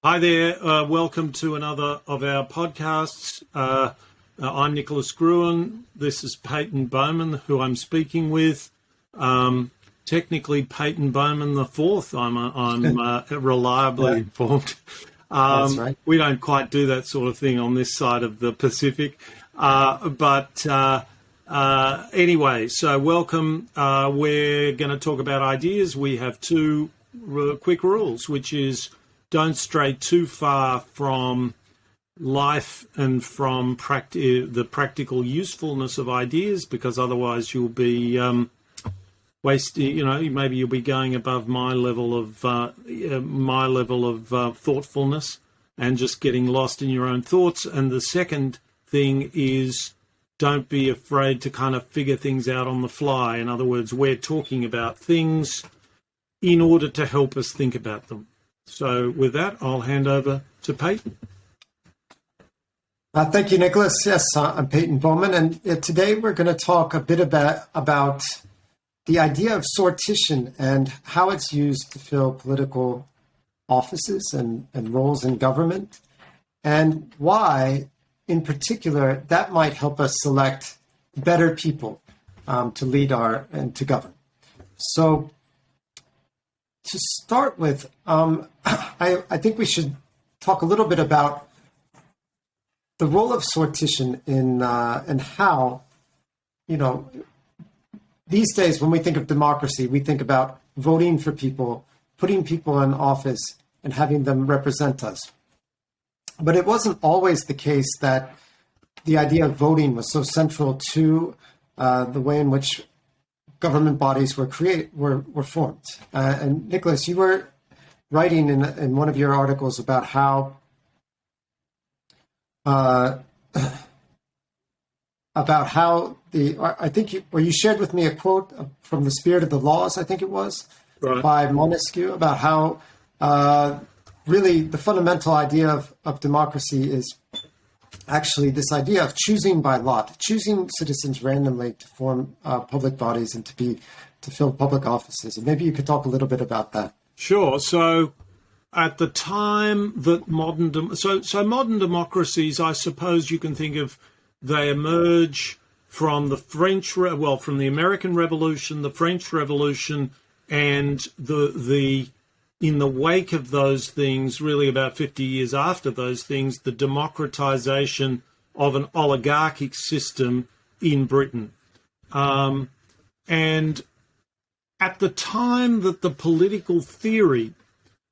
Hi there. Welcome to another of our podcasts. I'm Nicholas Gruen. This is Peyton Bowman, who I'm speaking with. Technically, Peyton Bowman the fourth. I'm reliably informed. That's right. We don't quite do that sort of thing on this side of the Pacific. Anyway, so welcome. We're going to talk about ideas. We have two quick rules, which is don't stray too far from life and from the practical usefulness of ideas, because otherwise you'll be wasting. Maybe you'll be going above my level of thoughtfulness and just getting lost in your own thoughts. And the second thing is, don't be afraid to kind of figure things out on the fly. In other words, we're talking about things in order to help us think about them. So with that, I'll hand over to Peyton. Thank you, Nicholas. Yes, I'm Peyton Bowman, and today we're going to talk a bit about the idea of sortition and how it's used to fill political offices and roles in government, and why, in particular, that might help us select better people to lead and to govern. So, to start with, I think we should talk a little bit about the role of sortition in and how, these days when we think of democracy, we think about voting for people, putting people in office, and having them represent us. But it wasn't always the case that the idea of voting was so central to the way in which government bodies were formed. And Nicholas, you were writing in one of your articles about how you shared with me a quote from The Spirit of the Laws, I think it was, right, by Montesquieu, about how really the fundamental idea of democracy is actually this idea of choosing by lot, choosing citizens randomly to form public bodies and to fill public offices. And maybe you could talk a little bit about that. Sure. So at the time that modern democracies, I suppose you can think of, they emerge from from the American Revolution, the French Revolution, and in the wake of those things, really about 50 years after those things, the democratization of an oligarchic system in Britain. And at the time that the political theory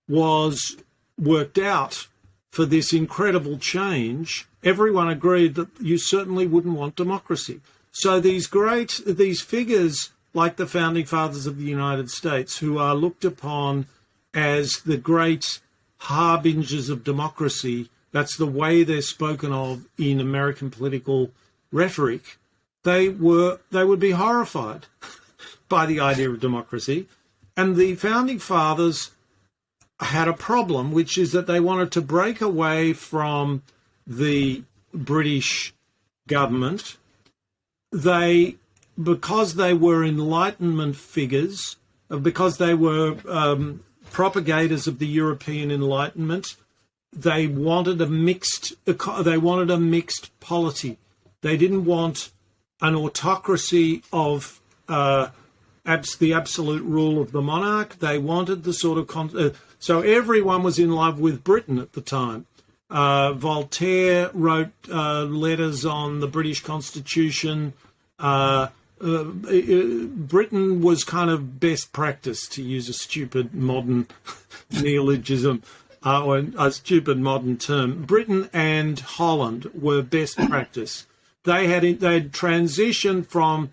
was worked out for this incredible change, everyone agreed that you certainly wouldn't want democracy. So these figures like the founding fathers of the United States, who are looked upon as the great harbingers of democracy, that's the way they're spoken of in American political rhetoric, they would be horrified by the idea of democracy. And the founding fathers had a problem, which is that they wanted to break away from the British government. Because they were Enlightenment figures, because they were propagators of the European Enlightenment, they wanted a mixed polity. They didn't want an autocracy of the absolute rule of the monarch. They wanted the sort of so everyone was in love with Britain at the time. Voltaire wrote letters on the British Constitution. Britain was kind of best practice, to use a stupid modern neologism or a stupid modern term. Britain and Holland were best practice. They'd transitioned from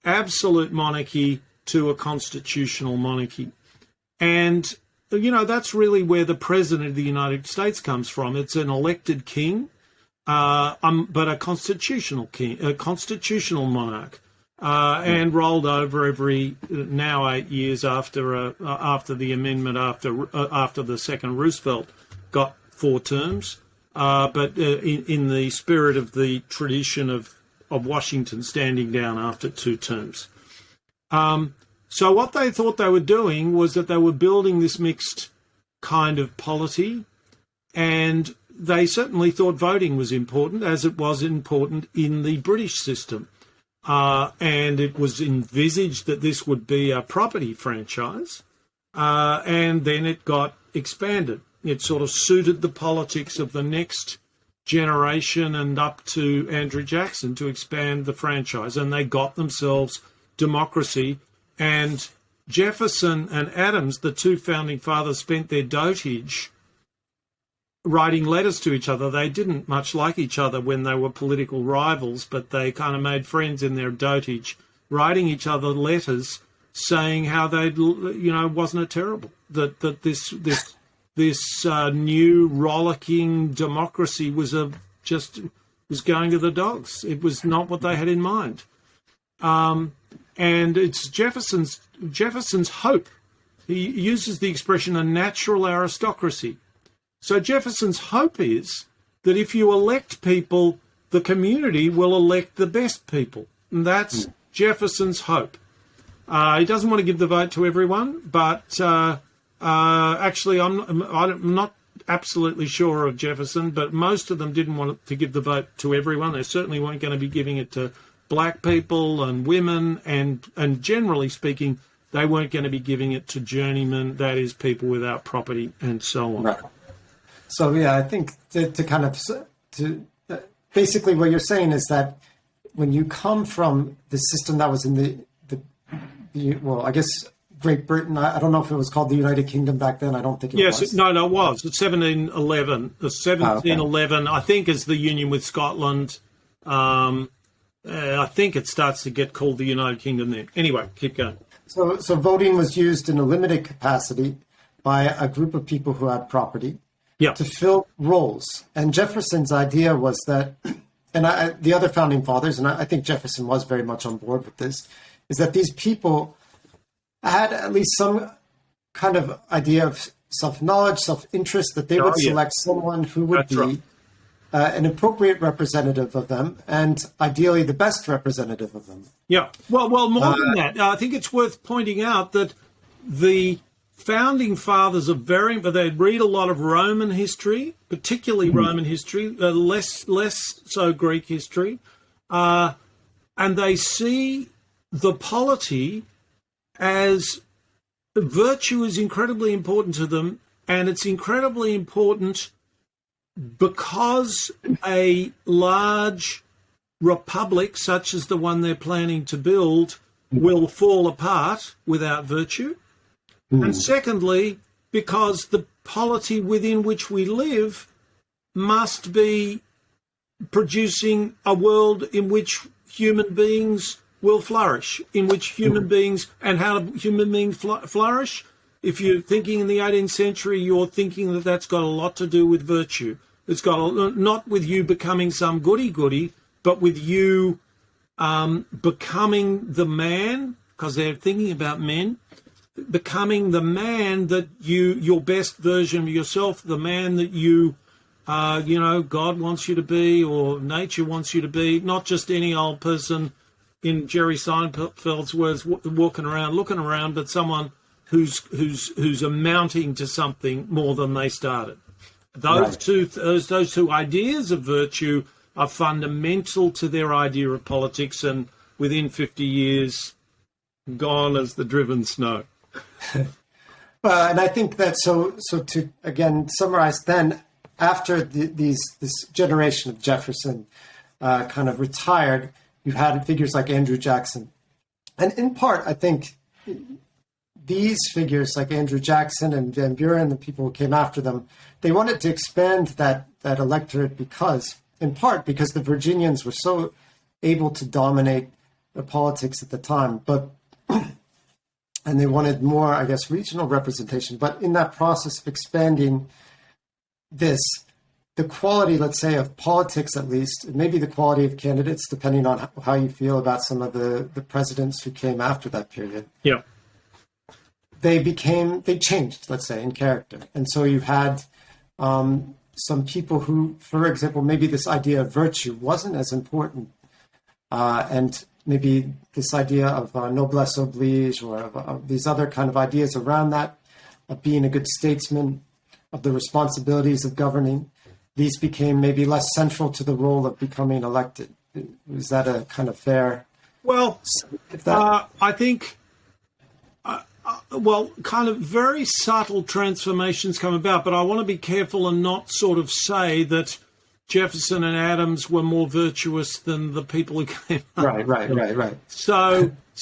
absolute monarchy to a constitutional monarchy. And, that's really where the president of the United States comes from. It's an elected king, but a constitutional king, a constitutional monarch. And rolled over every 8 years after the amendment, after the second Roosevelt got 4 terms, but in the spirit of the tradition of Washington standing down after 2 terms. So what they thought they were doing was that they were building this mixed kind of polity, and they certainly thought voting was important, as it was important in the British system. And it was envisaged that this would be a property franchise, and then it got expanded. It sort of suited the politics of the next generation and up to Andrew Jackson to expand the franchise, and they got themselves democracy. And Jefferson and Adams, the two founding fathers, spent their dotage writing letters to each other. They didn't much like each other when they were political rivals, but they kind of made friends in their dotage, writing each other letters saying how they'd, wasn't it terrible that this new rollicking democracy was going to the dogs. It was not what they had in mind. And it's Jefferson's hope. He uses the expression a natural aristocracy. So Jefferson's hope is that if you elect people, the community will elect the best people. And that's Jefferson's hope. He doesn't want to give the vote to everyone, but actually I'm not absolutely sure of Jefferson, but most of them didn't want to give the vote to everyone. They certainly weren't going to be giving it to black people and women, and generally speaking, they weren't going to be giving it to journeymen, that is, people without property and so on. Right. So, yeah, I think basically what you're saying is that when you come from the system that was in I guess Great Britain, I don't know if it was called the United Kingdom back then. I don't think it was. Yes, no, it was. It's 1711. 1711, I think, is the union with Scotland. I think it starts to get called the United Kingdom then. Anyway, keep going. So voting was used in a limited capacity by a group of people who had property. Yeah. To fill roles. And Jefferson's idea was that, and the other founding fathers, and I think Jefferson was very much on board with this, is that these people had at least some kind of idea of self-knowledge, self-interest, that they would select someone who would be an appropriate representative of them, and ideally the best representative of them. Yeah. Well, more than that, I think it's worth pointing out that the founding fathers are they read a lot of Roman history, particularly Roman history, less so Greek history, and they see the polity as virtue is incredibly important to them, and it's incredibly important because a large republic such as the one they're planning to build will fall apart without virtue. And secondly, because the polity within which we live must be producing a world in which human beings will flourish, in which human beings, and how do human beings flourish? If you're thinking in the 18th century, you're thinking that that's got a lot to do with virtue. It's got not with you becoming some goody-goody, but with you becoming the man, because they're thinking about men, becoming the man that your best version of yourself, the man that God wants you to be, or nature wants you to be, not just any old person, in Jerry Seinfeld's words, walking around, looking around, but someone who's amounting to something more than they started. Those two ideas of virtue are fundamental to their idea of politics, and within 50 years, gone as the driven snow. Well, and I think that so to again summarize, then after this generation of Jefferson kind of retired, you had figures like Andrew Jackson, and in part, I think these figures like Andrew Jackson and Van Buren, the people who came after them, they wanted to expand that electorate because the Virginians were so able to dominate the politics at the time, and they wanted more, I guess, regional representation. But in that process of expanding this, the quality, let's say, of politics, at least, maybe the quality of candidates, depending on how you feel about some of the presidents who came after that period. Yeah. They changed, let's say, in character. And so you had some people who, for example, maybe this idea of virtue wasn't as important. And maybe this idea of noblesse oblige, or of these other kind of ideas around that, of being a good statesman, of the responsibilities of governing, these became maybe less central to the role of becoming elected. Is that a kind of fair? Well, I think, kind of very subtle transformations come about, but I want to be careful and not sort of say that Jefferson and Adams were more virtuous than the people who came up. Right.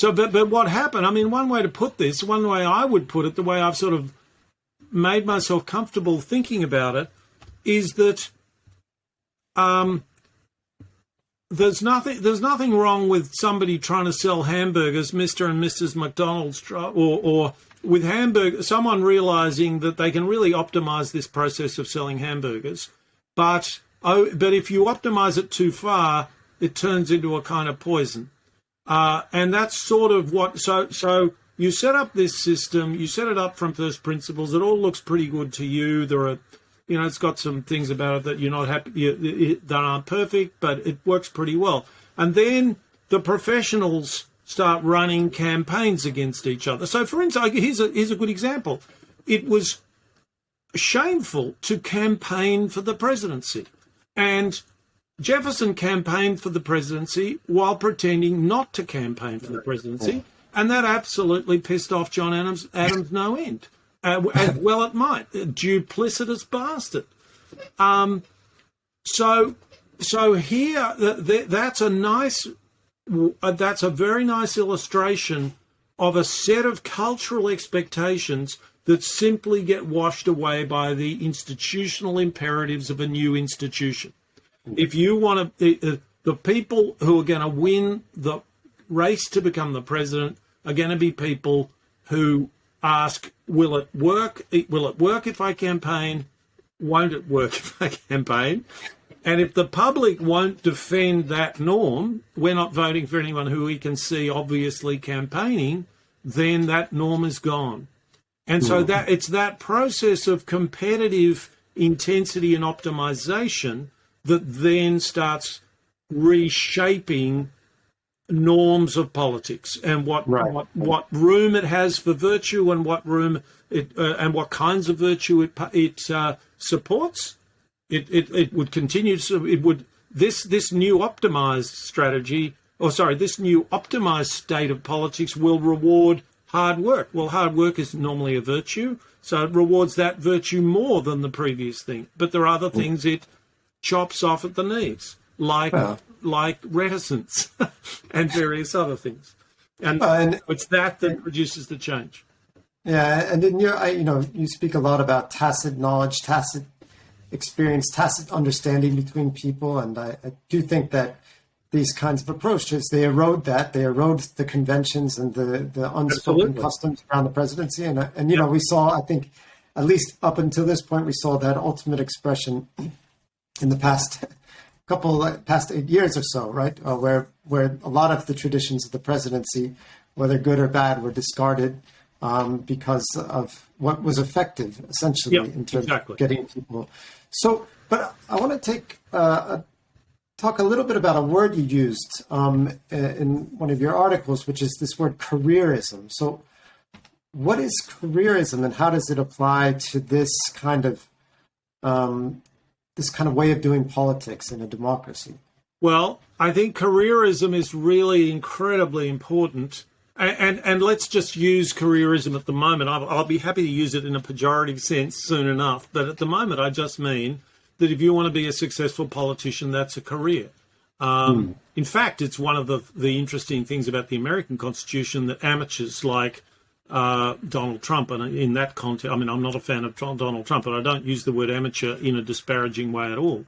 But what happened? I mean, one way to put this, one way I would put it, the way I've sort of made myself comfortable thinking about it, is that there's nothing wrong with somebody trying to sell hamburgers, Mr. and Mrs. McDonald's, or with someone realizing that they can really optimize this process of selling hamburgers, but if you optimize it too far, it turns into a kind of poison. And that's sort of what, so you set up this system, you set it up from first principles, it all looks pretty good to you. There are, it's got some things about it that you're not happy, that aren't perfect, but it works pretty well. And then the professionals start running campaigns against each other. So for instance, here's a good example. It was shameful to campaign for the presidency. And Jefferson campaigned for the presidency while pretending not to campaign for the presidency, and that absolutely pissed off John Adams no end. As well it might. A duplicitous bastard. So here, that's a very nice illustration of a set of cultural expectations that simply get washed away by the institutional imperatives of a new institution. If you want to, the people who are going to win the race to become the president are going to be people who ask, will it work? Will it work if I campaign? Won't it work if I campaign? And if the public won't defend that norm, we're not voting for anyone who we can see obviously campaigning, then that norm is gone. And so that it's that process of competitive intensity and optimization that then starts reshaping norms of politics and what room it has for virtue and what room it and what kinds of virtue it supports. It would continue to, it would, this new optimized strategy, this new optimized state of politics will reward hard work. Well, hard work is normally a virtue, so it rewards that virtue more than the previous thing. But there are other things it chops off at the knees, like reticence and various other things. And it's that produces the change. Yeah, and then you speak a lot about tacit knowledge, tacit experience, tacit understanding between people, and I do think that these kinds of approaches, they erode the conventions and the unspoken customs around the presidency, and we saw, I think, at least up until this point, we saw that ultimate expression in the past 8 years or so, right, where a lot of the traditions of the presidency, whether good or bad, were discarded because of what was effective, essentially, in terms of getting people. So, but I want to talk a little bit about a word you used in one of your articles, which is this word careerism. So what is careerism, and how does it apply to this kind of way of doing politics in a democracy? Well, I think careerism is really incredibly important. And let's just use careerism at the moment. I'll be happy to use it in a pejorative sense soon enough. But at the moment, I just mean that if you want to be a successful politician, that's a career. In fact, it's one of the interesting things about the American Constitution that amateurs like Donald Trump, and in that context, I mean, I'm not a fan of Donald Trump, but I don't use the word amateur in a disparaging way at all.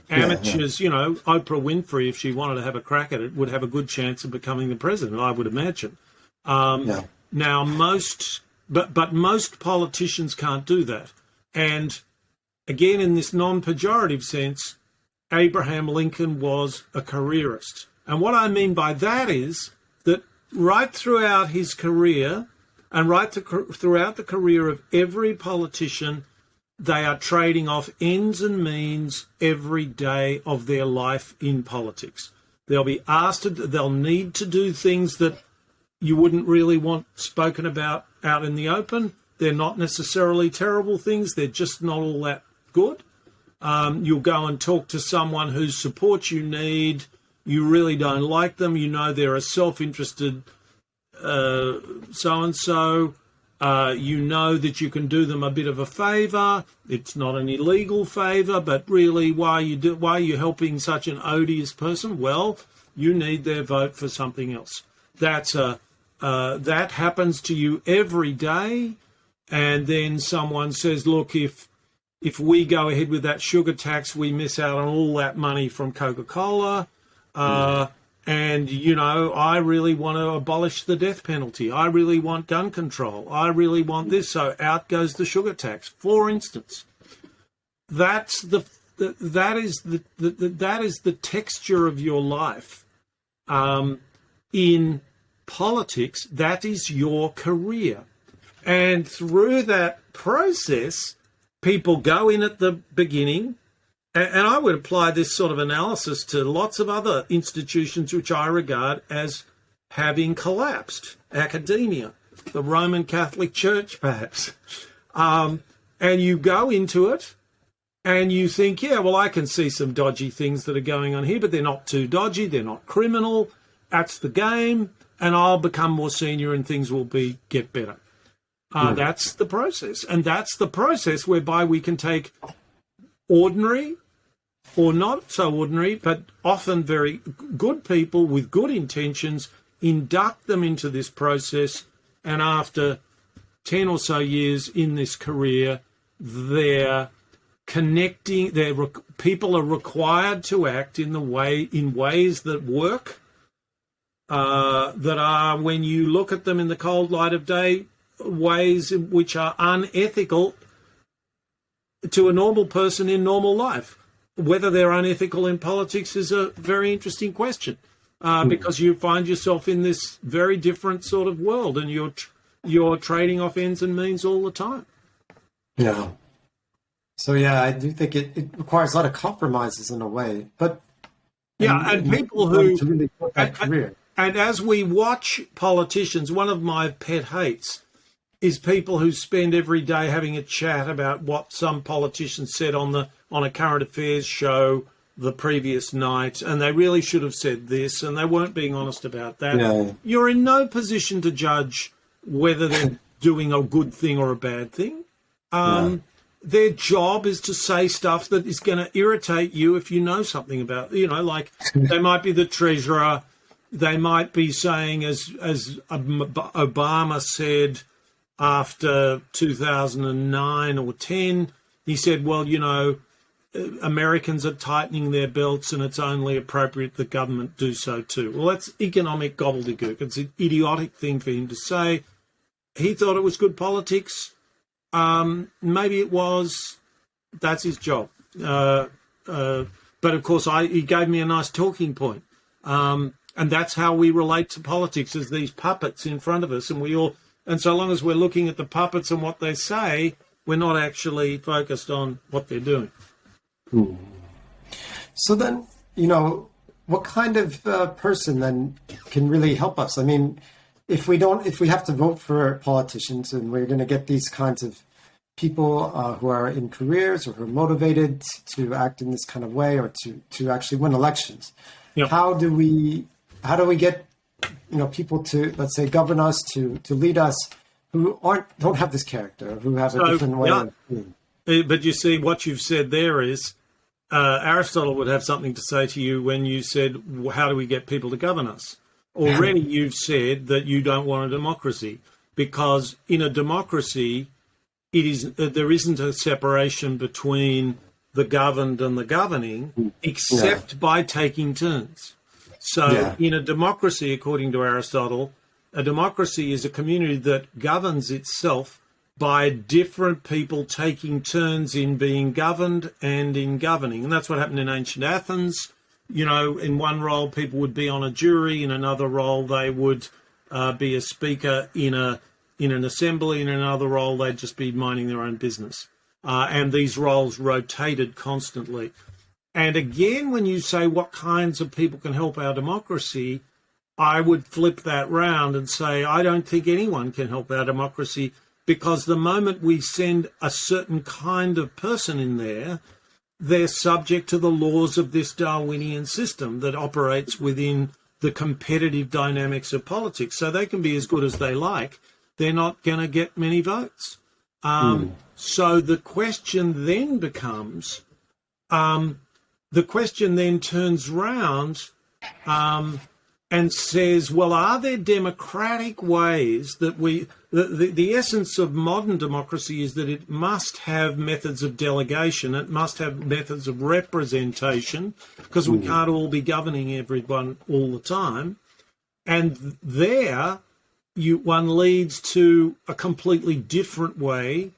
Amateurs, Oprah Winfrey, if she wanted to have a crack at it, would have a good chance of becoming the president, I would imagine. Now, most politicians can't do that. And again, in this non-pejorative sense, Abraham Lincoln was a careerist. And what I mean by that is that right throughout his career and throughout the career of every politician, they are trading off ends and means every day of their life in politics. They'll need to do things that you wouldn't really want spoken about out in the open. They're not necessarily terrible things. They're just not all that good. You'll go and talk to someone whose support you need. You really don't like them. You know they're a self-interested so-and-so. You know that you can do them a bit of a favour. It's not an illegal favour, but really, why are you helping such an odious person? Well, you need their vote for something else. That happens to you every day. And then someone says, look, if we go ahead with that sugar tax, we miss out on all that money from Coca-Cola. And, you know, I really want to abolish the death penalty. I really want gun control. I really want this. So out goes the sugar tax, for instance. That is the texture of your life. In politics, that is your career. And through that process, people go in at the beginning, and I would apply this sort of analysis to lots of other institutions which I regard as having collapsed. Academia, the Roman Catholic Church, perhaps. And you go into it and you think, yeah, well, I can see some dodgy things that are going on here, but they're not too dodgy. They're not criminal. That's the game. And I'll become more senior and things will get better. That's the process. And that's the process whereby we can take ordinary or not so ordinary, but often very good people with good intentions, induct them into this process, and after 10 or so years in this career, they're connecting, people are required to act in ways that work, that are, when you look at them in the cold light of day, ways which are unethical to a normal person in normal life. Whether they're unethical in politics is a very interesting question, because you find yourself in this very different sort of world, and you're trading off ends and means all the time. Yeah. So yeah, I do think it requires a lot of compromises in a way, but and people who to really put that career. And as we watch politicians, one of my pet hates is people who spend every day having a chat about what some politician said on a current affairs show the previous night, and they really should have said this, and they weren't being honest about that. Yeah. You're in no position to judge whether they're doing a good thing or a bad thing. Their job is to say stuff that is going to irritate you if you know something about, like they might be the treasurer, they might be saying, as Obama said, after 2009 or 10, he said, well, Americans are tightening their belts and it's only appropriate the government do so too. Well, that's economic gobbledygook. It's an idiotic thing for him to say. He thought it was good politics. Maybe it was. That's his job. But of course, he gave me a nice talking point. And that's how we relate to politics, as these puppets in front of us, and so long as we're looking at the puppets and what they say, we're not actually focused on what they're doing. So then, what kind of person then can really help us? I mean, if we have to vote for politicians and we're going to get these kinds of people who are in careers or who are motivated to act in this kind of way or to actually win elections, how do we get people to, let's say, govern us, to lead us, who don't have this character, who have a different way of being? But you see, what you've said there is, Aristotle would have something to say to you when you said, how do we get people to govern us? Already you've said that you don't want a democracy, because in a democracy, there isn't a separation between the governed and the governing, except by taking turns. So in a democracy, according to Aristotle, a democracy is a community that governs itself by different people taking turns in being governed and in governing. And that's what happened in ancient Athens. In one role, people would be on a jury. In another role, they would be a speaker in an assembly. In another role, they'd just be minding their own business. And these roles rotated constantly. And again, when you say what kinds of people can help our democracy, I would flip that round and say, I don't think anyone can help our democracy, because the moment we send a certain kind of person in there, they're subject to the laws of this Darwinian system that operates within the competitive dynamics of politics. So they can be as good as they like. They're not going to get many votes. So the question then becomes, the question then turns round and says, well, are there democratic ways that the essence of modern democracy is that it must have methods of delegation, it must have methods of representation, because we can't all be governing everyone all the time. And there, one leads to a completely different way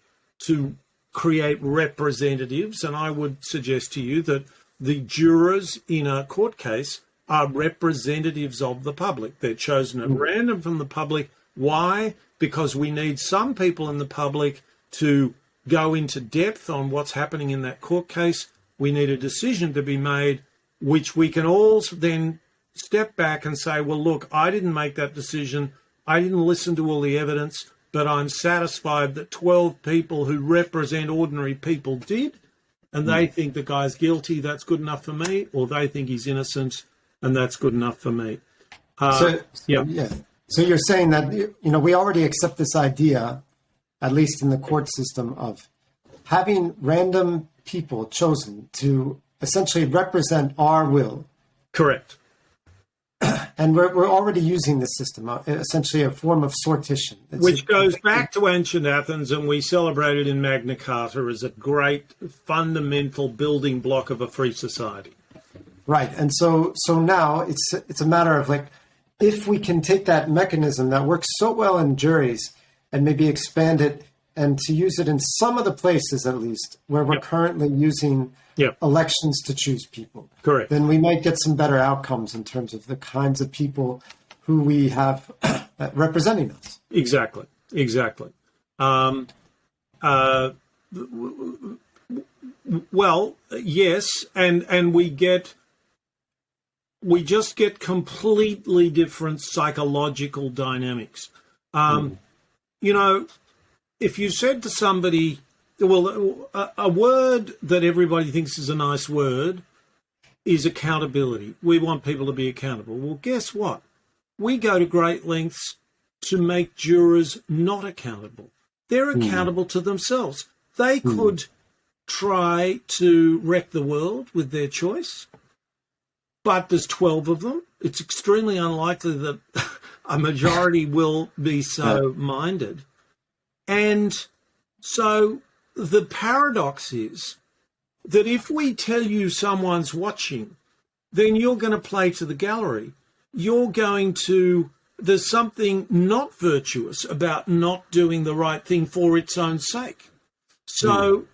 to create representatives. And I would suggest to you that the jurors in a court case are representatives of the public. They're chosen at random from the public. Why? Because we need some people in the public to go into depth on what's happening in that court case. We need a decision to be made, which we can all then step back and say, well, look, I didn't make that decision. I didn't listen to all the evidence, but I'm satisfied that 12 people who represent ordinary people did, and they think the guy's guilty, that's good enough for me, or they think he's innocent, and that's good enough for me. So you're saying that, we already accept this idea, at least in the court system, of having random people chosen to essentially represent our will. Correct. And we're already using this system, essentially a form of sortition. Which goes back to ancient Athens, and we celebrate it in Magna Carta as a great fundamental building block of a free society. Right. And so now it's a matter of, like, if we can take that mechanism that works so well in juries and maybe expand it and to use it in some of the places, at least, where we're currently using elections to choose people. Correct. Then we might get some better outcomes in terms of the kinds of people who we have representing us. Exactly. Well, yes, and we just get completely different psychological dynamics. If you said to somebody, well, a word that everybody thinks is a nice word is accountability. We want people to be accountable. Well, guess what? We go to great lengths to make jurors not accountable. They're accountable to themselves. They could try to wreck the world with their choice, but there's 12 of them. It's extremely unlikely that a majority will be so minded. And so the paradox is that if we tell you someone's watching, then you're going to play to the gallery. There's something not virtuous about not doing the right thing for its own sake. So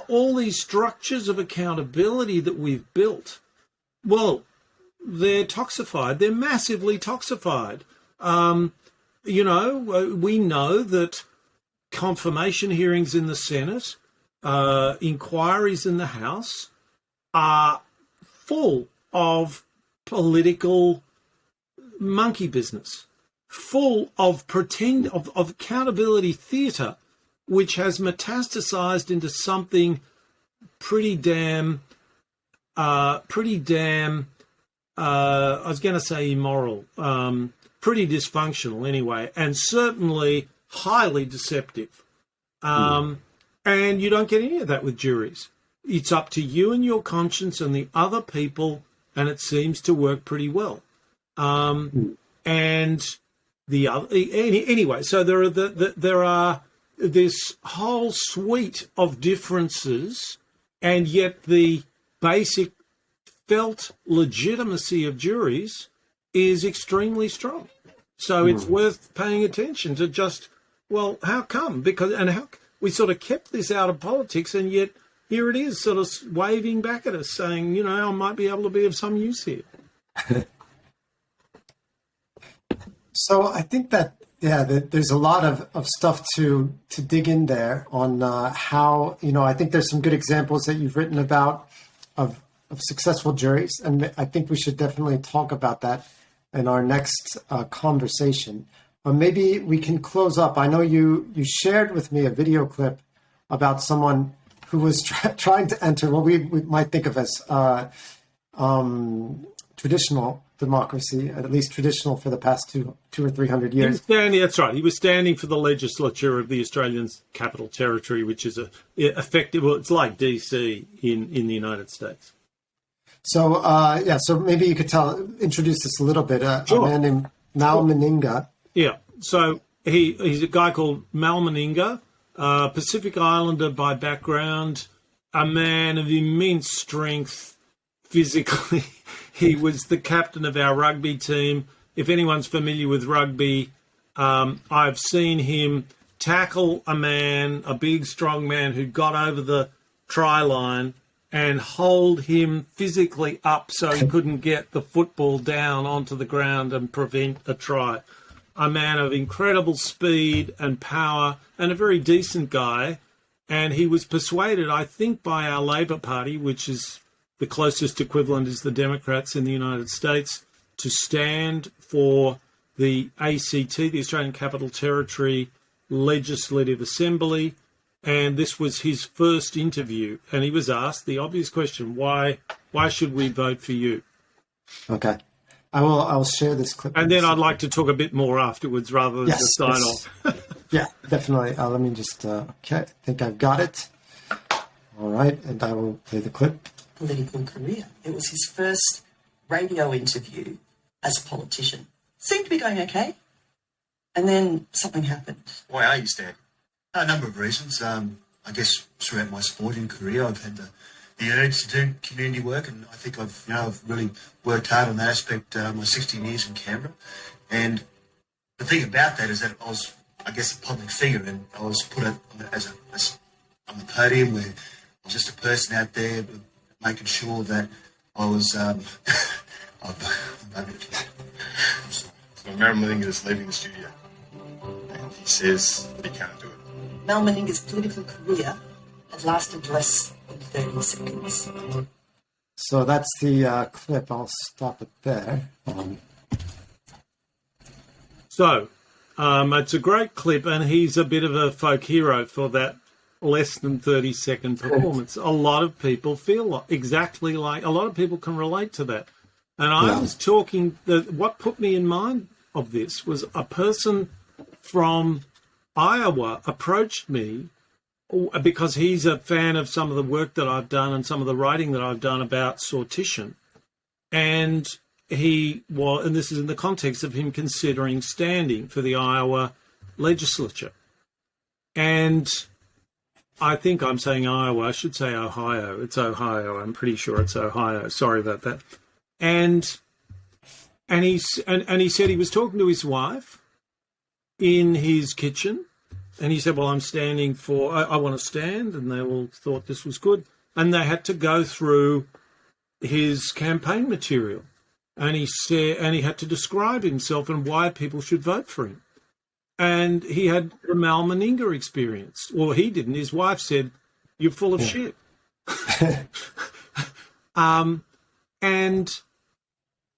all these structures of accountability that we've built, well, they're toxified. They're massively toxified. We know that confirmation hearings in the Senate, inquiries in the House are full of political monkey business, full of of accountability theatre, which has metastasized into something pretty damn, I was going to say immoral, pretty dysfunctional anyway, and certainly highly deceptive. And you don't get any of that with juries. It's up to you and your conscience and the other people, and it seems to work pretty well. And the other, anyway, so there are this whole suite of differences, and yet the basic felt legitimacy of juries is extremely strong. So it's worth paying attention to just, well, how come? How we sort of kept this out of politics, and yet here it is sort of waving back at us saying, I might be able to be of some use here. So I think that, that there's a lot of stuff to dig in there on how, I think there's some good examples that you've written about of successful juries. And I think we should definitely talk about that in our next conversation. maybe we can close up. I know you shared with me a video clip about someone who was trying to enter what we might think of as traditional democracy, at least traditional for the past two or 300 years. That's right. He was standing for the legislature of the Australian Capital Territory, which is effective. Well, it's like DC in the United States. So so maybe you could introduce us a little bit. Sure. A man named Mal Meninga. Yeah. So he's a guy called Mal Meninga, Pacific Islander by background, a man of immense strength physically. He was the captain of our rugby team. If anyone's familiar with rugby, I've seen him tackle a big, strong man who got over the try line and hold him physically up so he couldn't get the football down onto the ground and prevent a try. A man of incredible speed and power and a very decent guy. And he was persuaded, I think, by our Labor Party, which is the closest equivalent is the Democrats in the United States, to stand for the ACT, the Australian Capital Territory Legislative Assembly. And this was his first interview. And he was asked the obvious question, why should we vote for you? Okay. I'll share this clip. And then I'd like to talk a bit more afterwards rather than just sign off. Yeah, definitely. Let me just, okay, I think I've got it. All right, and I will play the clip. Political career. It was his first radio interview as a politician. Seemed to be going okay. And then something happened. Why are you standing? A number of reasons. I guess throughout my sporting career, I've had the urge to do community work, and I think I've really worked hard on that aspect. My 16 years in Canberra, and the thing about that is that I was, I guess, a public figure, and I was put on the podium where I was just a person out there making sure that I was. So Mal Meninga is leaving the studio, and he says that he can't do it. Mal Meninga's political career had lasted less than 30 seconds. So that's the clip. I'll stop it there. So it's a great clip, and he's a bit of a folk hero for that less than 30-second performance. A lot of people feel exactly like, a lot of people can relate to that. And I was talking, what put me in mind of this was a person from Iowa approached me because he's a fan of some of the work that I've done and some of the writing that I've done about sortition. And and this is in the context of him considering standing for the Iowa legislature. And I think I'm saying Iowa. I should say Ohio. It's Ohio. I'm pretty sure it's Ohio. Sorry about that. And he said he was talking to his wife in his kitchen, and he said, well, I'm standing for, I want to stand, and they all thought this was good. And they had to go through his campaign material, and he had to describe himself and why people should vote for him. And he had the Mal Meninga experience. Well, he didn't. His wife said, you're full of shit. And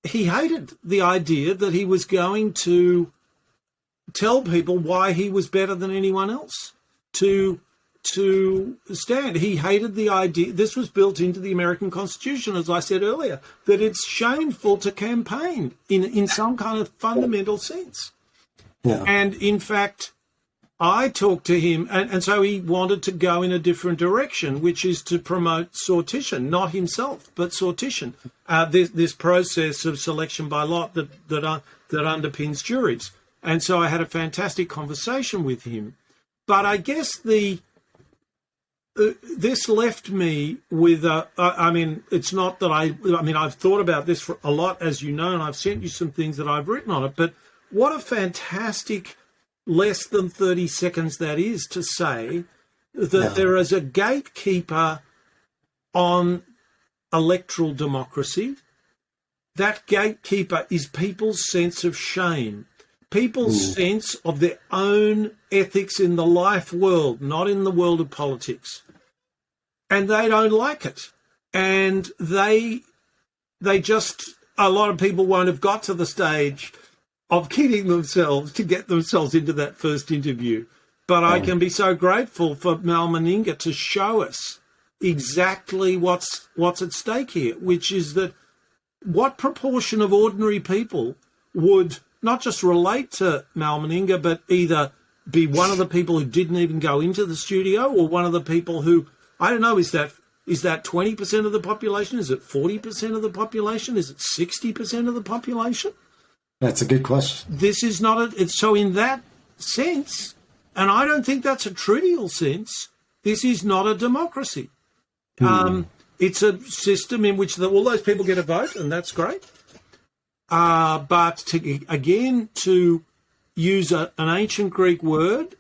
he hated the idea that he was going to tell people why he was better than anyone else to stand. He hated the idea. This was built into the American Constitution, as I said earlier, that it's shameful to campaign in some kind of fundamental sense. Yeah. And in fact, I talked to him, and so he wanted to go in a different direction, which is to promote sortition, not himself, but sortition, this process of selection by lot that underpins juries. And so I had a fantastic conversation with him. But I guess this left me with it's not that I've thought about this for a lot, as you know, and I've sent you some things that I've written on it, but what a fantastic less than 30 seconds that is to say that there is a gatekeeper on electoral democracy. That gatekeeper is people's sense of shame, people's sense of their own ethics in the life world, not in the world of politics. And they don't like it. And they just, a lot of people won't have got to the stage of kidding themselves to get themselves into that first interview. But I can be so grateful for Mal Meninga to show us exactly what's at stake here, which is that what proportion of ordinary people would not just relate to Mal Meninga, but either be one of the people who didn't even go into the studio, or one of the people who, I don't know, is that 20% of the population? Is it 40% of the population? Is it 60% of the population? That's a good question. This is not so in that sense, and I don't think that's a trivial sense, this is not a democracy. It's a system in which all those people get a vote, and that's great. But to use an ancient Greek word,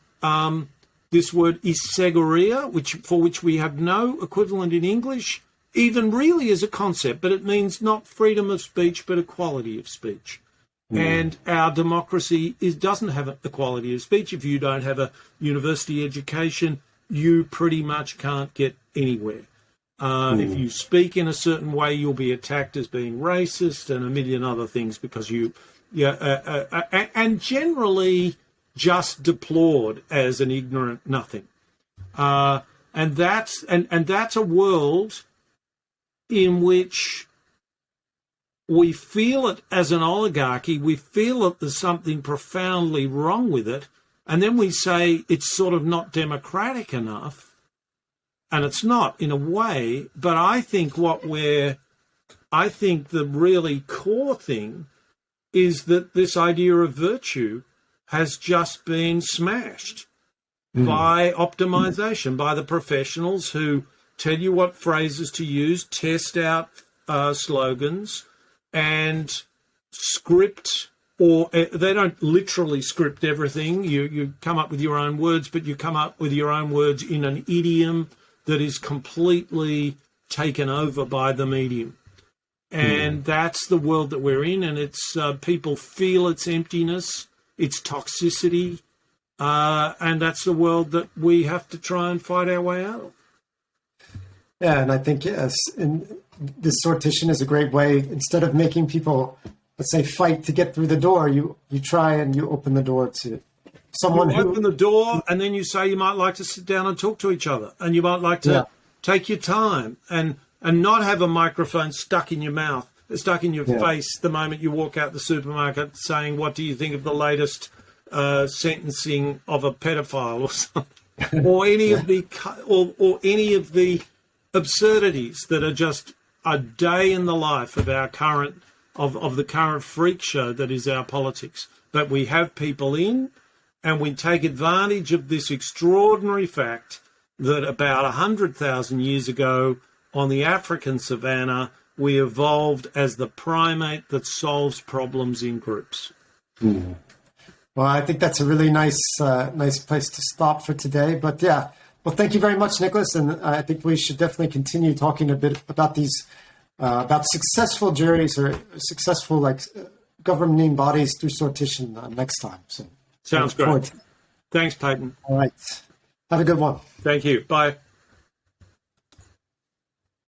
this word isegoria, for which we have no equivalent in English, even really as a concept, but it means not freedom of speech, but equality of speech. And our democracy doesn't have equality of speech. If you don't have a university education, you pretty much can't get anywhere. If you speak in a certain way, you'll be attacked as being racist and a million other things because and generally just deplored as an ignorant nothing. And that's a world in which we feel it as an oligarchy. We feel that there's something profoundly wrong with it, and then we say it's sort of not democratic enough. And it's not, in a way, but I think the really core thing is that this idea of virtue has just been smashed by optimization, by the professionals who tell you what phrases to use, test out slogans, and script, or they don't literally script everything. You come up with your own words, but you come up with your own words in an idiom that is completely taken over by the medium. And that's the world that we're in, and it's people feel its emptiness, its toxicity, and that's the world that we have to try and fight our way out of. Yeah, and I think this sortition is a great way. Instead of making people, let's say, fight to get through the door, you try and you open the door to someone who open the door, and then you say you might like to sit down and talk to each other, and you might like to take your time and not have a microphone stuck in your mouth, stuck in your face the moment you walk out the supermarket saying, what do you think of the latest sentencing of a pedophile or something, or any of the or any of the absurdities that are just a day in the life of our current of the current freak show that is our politics. But we have people in, and we take advantage of this extraordinary fact that about 100,000 years ago on the African savannah, we evolved as the primate that solves problems in groups. Well, I think that's a really nice place to stop for today. But yeah, well, thank you very much, Nicholas. And I think we should definitely continue talking a bit about these, about successful juries or successful governing bodies through sortition next time. So sounds great. Thanks, Peyton. All right. Have a good one. Thank you. Bye.